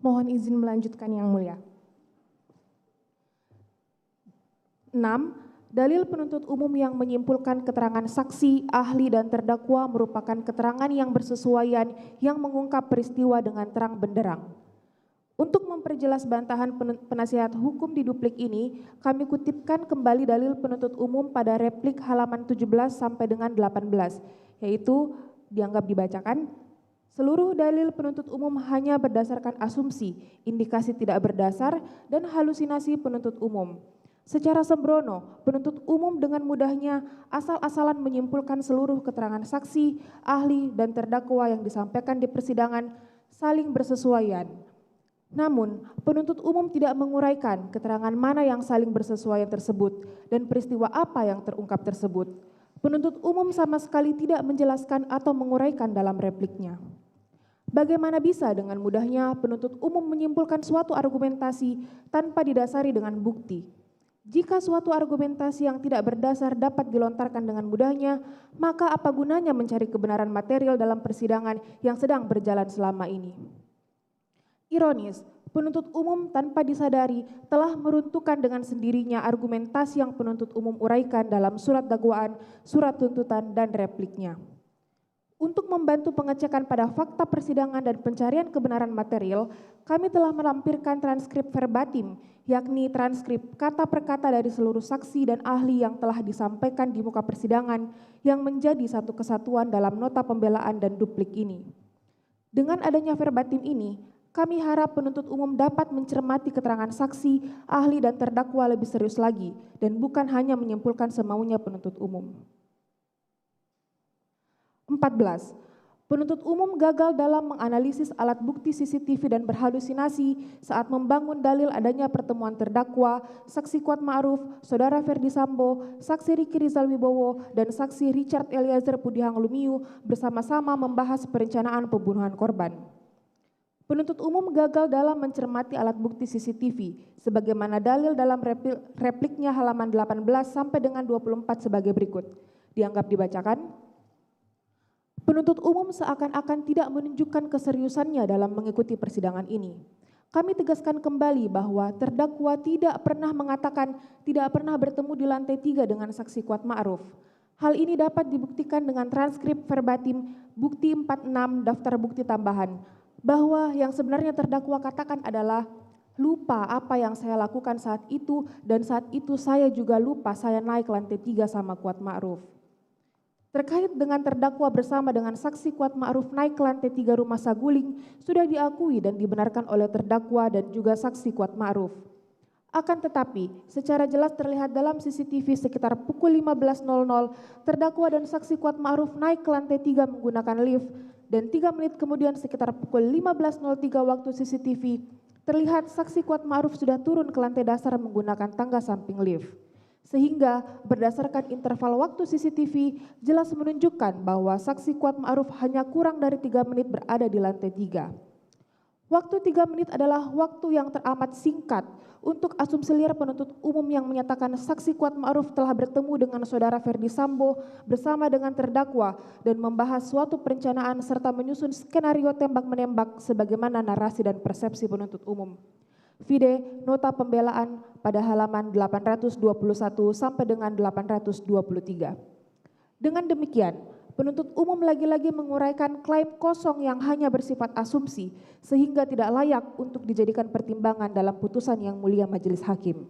Mohon izin melanjutkan Yang Mulia. 6. Dalil penuntut umum yang menyimpulkan keterangan saksi, ahli, dan terdakwa merupakan keterangan yang bersesuaian yang mengungkap peristiwa dengan terang benderang. Untuk memperjelas bantahan penasihat hukum di duplik ini, kami kutipkan kembali dalil penuntut umum pada replik halaman 17 sampai dengan 18, yaitu dianggap dibacakan. Seluruh dalil penuntut umum hanya berdasarkan asumsi, indikasi tidak berdasar, dan halusinasi penuntut umum. Secara sembrono, penuntut umum dengan mudahnya asal-asalan menyimpulkan seluruh keterangan saksi, ahli, dan terdakwa yang disampaikan di persidangan saling bersesuaian. Namun, penuntut umum tidak menguraikan keterangan mana yang saling bersesuaian tersebut dan peristiwa apa yang terungkap tersebut. Penuntut umum sama sekali tidak menjelaskan atau menguraikan dalam repliknya. Bagaimana bisa dengan mudahnya penuntut umum menyimpulkan suatu argumentasi tanpa didasari dengan bukti? Jika suatu argumentasi yang tidak berdasar dapat dilontarkan dengan mudahnya, maka apa gunanya mencari kebenaran material dalam persidangan yang sedang berjalan selama ini? Ironis, penuntut umum tanpa disadari telah meruntuhkan dengan sendirinya argumentasi yang penuntut umum uraikan dalam surat dakwaan, surat tuntutan, dan repliknya. Untuk membantu pengecekan pada fakta persidangan dan pencarian kebenaran material, kami telah melampirkan transkrip verbatim, yakni transkrip kata per kata dari seluruh saksi dan ahli yang telah disampaikan di muka persidangan yang menjadi satu kesatuan dalam nota pembelaan dan duplik ini. Dengan adanya verbatim ini, kami harap penuntut umum dapat mencermati keterangan saksi, ahli, dan terdakwa lebih serius lagi, dan bukan hanya menyimpulkan semaunya penuntut umum. 14. Penuntut umum gagal dalam menganalisis alat bukti CCTV dan berhalusinasi saat membangun dalil adanya pertemuan terdakwa, saksi Kuat Ma'ruf, saudara Ferdi Sambo, saksi Riki Rizal Wibowo, dan saksi Richard Eliezer Pudihang Lumiu bersama-sama membahas perencanaan pembunuhan korban. Penuntut umum gagal dalam mencermati alat bukti CCTV, sebagaimana dalil dalam repliknya halaman 18 sampai dengan 24 sebagai berikut. Dianggap dibacakan. Penuntut umum seakan-akan tidak menunjukkan keseriusannya dalam mengikuti persidangan ini. Kami tegaskan kembali bahwa terdakwa tidak pernah mengatakan tidak pernah bertemu di lantai 3 dengan saksi Kuat Ma'ruf. Hal ini dapat dibuktikan dengan transkrip verbatim bukti 46 daftar bukti tambahan, bahwa yang sebenarnya terdakwa katakan adalah lupa apa yang saya lakukan saat itu, dan saat itu saya juga lupa saya naik lantai 3 sama Kuat Ma'ruf. Terkait dengan terdakwa bersama dengan saksi Kuat Ma'ruf naik ke lantai 3 rumah Saguling sudah diakui dan dibenarkan oleh terdakwa dan juga saksi Kuat Ma'ruf. Akan tetapi, secara jelas terlihat dalam CCTV sekitar pukul 15.00, terdakwa dan saksi Kuat Ma'ruf naik ke lantai 3 menggunakan lift, dan 3 menit kemudian sekitar pukul 15.03 waktu CCTV, terlihat saksi Kuat Ma'ruf sudah turun ke lantai dasar menggunakan tangga samping lift. Sehingga berdasarkan interval waktu CCTV jelas menunjukkan bahwa saksi Kuat Ma'ruf hanya kurang dari 3 menit berada di lantai 3. Waktu 3 menit adalah waktu yang teramat singkat untuk asumsi liar penuntut umum yang menyatakan saksi Kuat Ma'ruf telah bertemu dengan saudara Ferdi Sambo bersama dengan terdakwa dan membahas suatu perencanaan serta menyusun skenario tembak-menembak sebagaimana narasi dan persepsi penuntut umum. Vide nota pembelaan pada halaman 821 sampai dengan 823. Dengan demikian, penuntut umum lagi-lagi menguraikan klaim kosong yang hanya bersifat asumsi sehingga tidak layak untuk dijadikan pertimbangan dalam putusan Yang Mulia Majelis Hakim.